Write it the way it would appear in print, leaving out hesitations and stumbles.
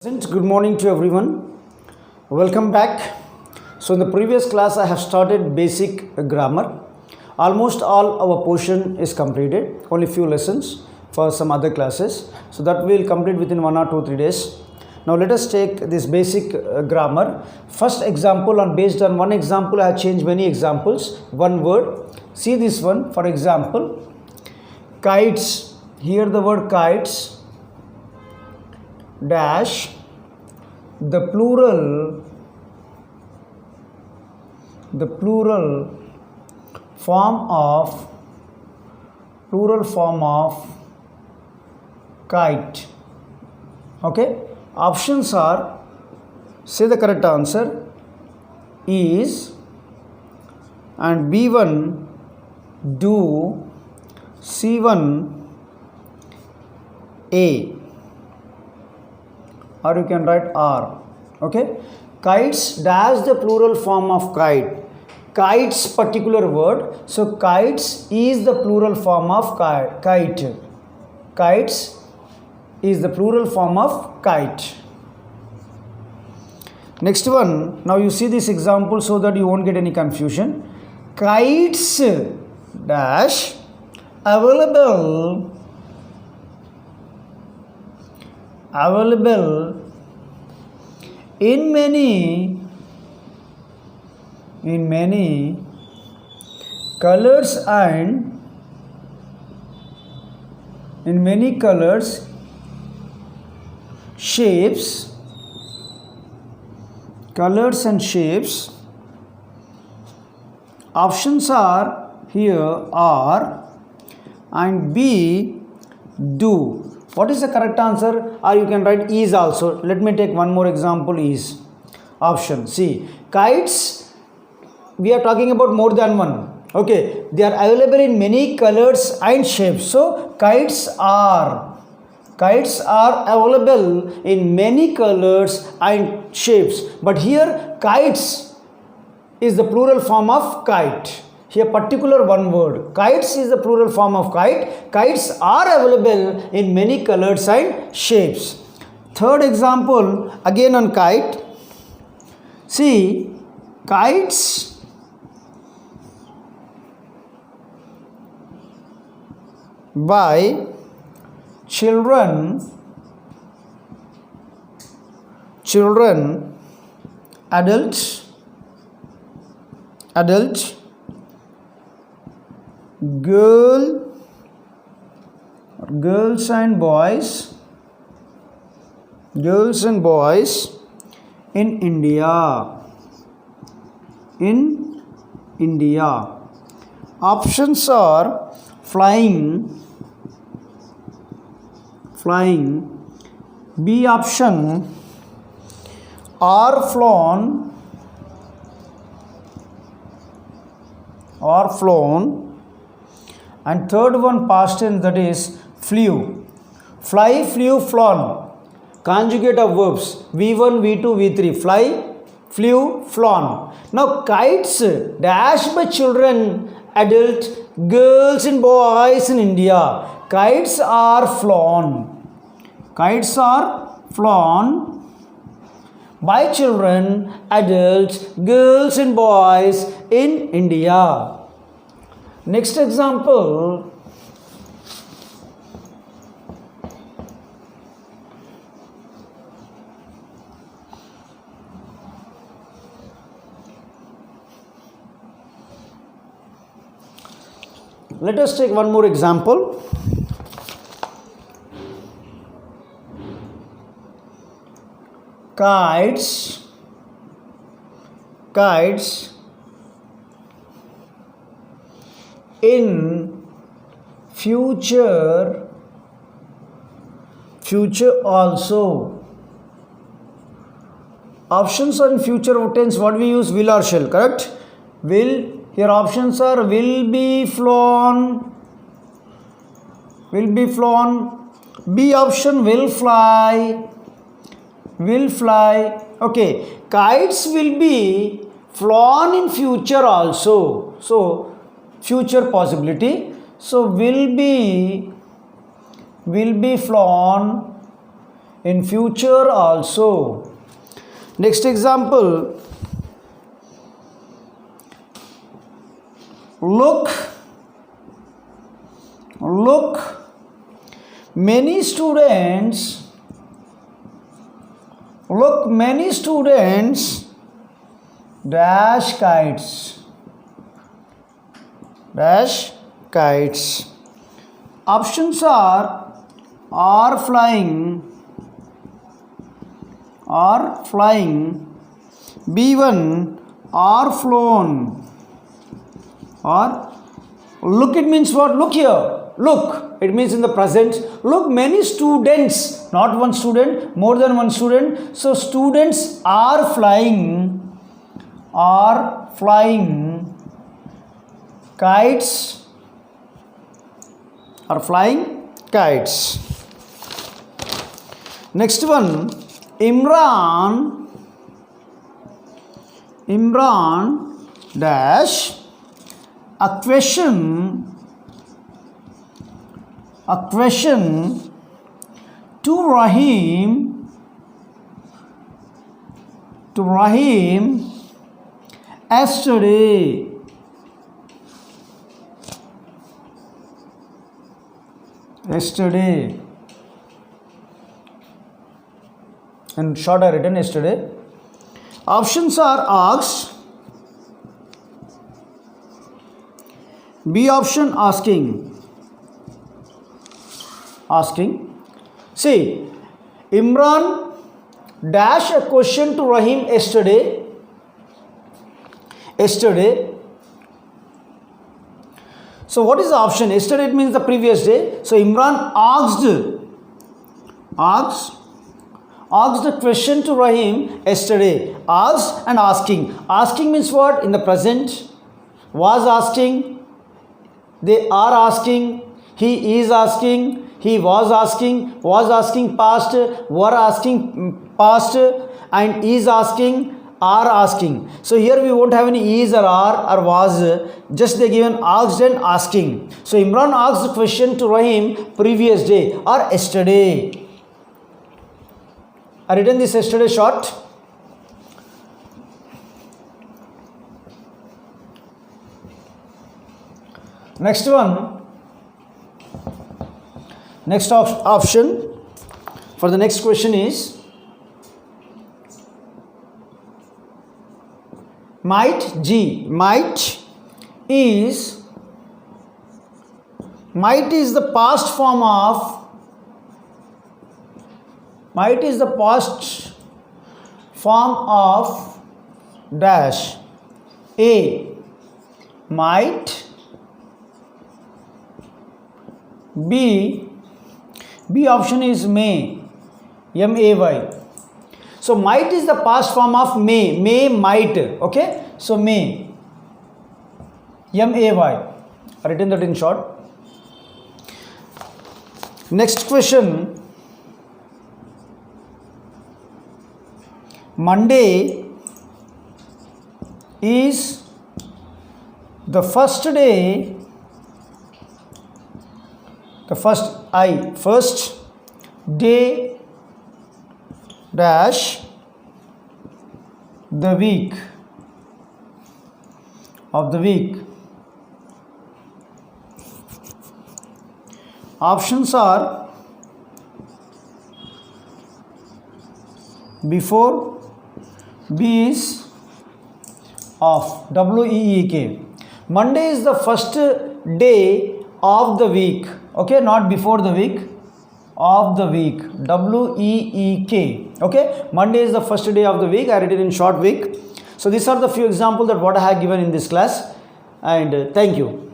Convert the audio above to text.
Good morning to everyone. Welcome back. So, in the previous class, I have started basic grammar. Almost all our portion is completed. Only few lessons for some other classes. So, that we will complete within 1 or 2 3 days. Now, let us take this basic grammar. First example, on based on one example, I have changed many examples. One word. See this one. For example, kites. Here the word kites dash the plural form of kite. Okay, options are, say the correct answer is, and B1 do, C1 A, or you can write R. Okay, kites dash the plural form of kite. Kites particular word, so kites is the plural form of kite. Kites is the plural form of kite. Next one, now you see this example so that you won't get any confusion. Kites dash available in many colors and shapes. Options are here R and B do. What is the correct answer? Or you can write is also. Let me take one more example. Is option C. Kites, we are talking about more than one. Okay, they are available in many colors and shapes. So kites are available in many colors and shapes. But here kites is the plural form of kite. Here particular one word. Kites is the plural form of kite. Kites are available in many colors and shapes. Third example, again on kite. See, kites by children, adult, girls and boys in India. Options are flying, B option are flown, and third one past tense, that is flew. Fly, flew, flown. Conjugate of verbs V1, V2, V3. Fly, flew, flown. Now kites dash by children, adult, girls and boys in India. Kites are flown by children, adults, girls and boys in India. Next example. Let us take one more example. Kites in future also. Options are in future tense. What we use, will or shall, correct? Will. Here options are will be flown. B option will fly. Okay, kites will be flown in future also. So future possibility. So will be flown In future also. Next example. Look, many students dash kites. Options are flying, B1 are flown, or look, it means what? Look here, look, it means in the present. Look, many students, not one student, more than one student. So students are flying kites, Next one, Imran dash a question to Rahim yesterday. In short, I written yesterday. Options are asked, B option asking. See, Imran dash a question to Rahim yesterday. So what is the option? Yesterday, it means the previous day. So Imran asked the question to Rahim yesterday. Asked and asking. Asking means what? In the present. Was asking. They are asking. He is asking. He was asking. Was asking past. Were asking past. And is asking. Are asking. So here we won't have any is or are or was. Just they given asked and asking. So Imran asked the question to Rahim previous day or yesterday. I written this yesterday short. Next one. Next option for the next question is might is the past form of dash. A, might. B option is may. M-A-Y. So might is the past form of may, might. Okay, so may. M-A-Y. I written that in short. Next question. Monday is the first day, first day dash the week of the week. Options are before, B is of, W-E-E-K. Monday is the first day of the week. Okay, not before the week, of the week, W-E-E-K. Okay, Monday is the first day of the week. I written in short week. So these are the few examples that what I have given in this class, and thank you.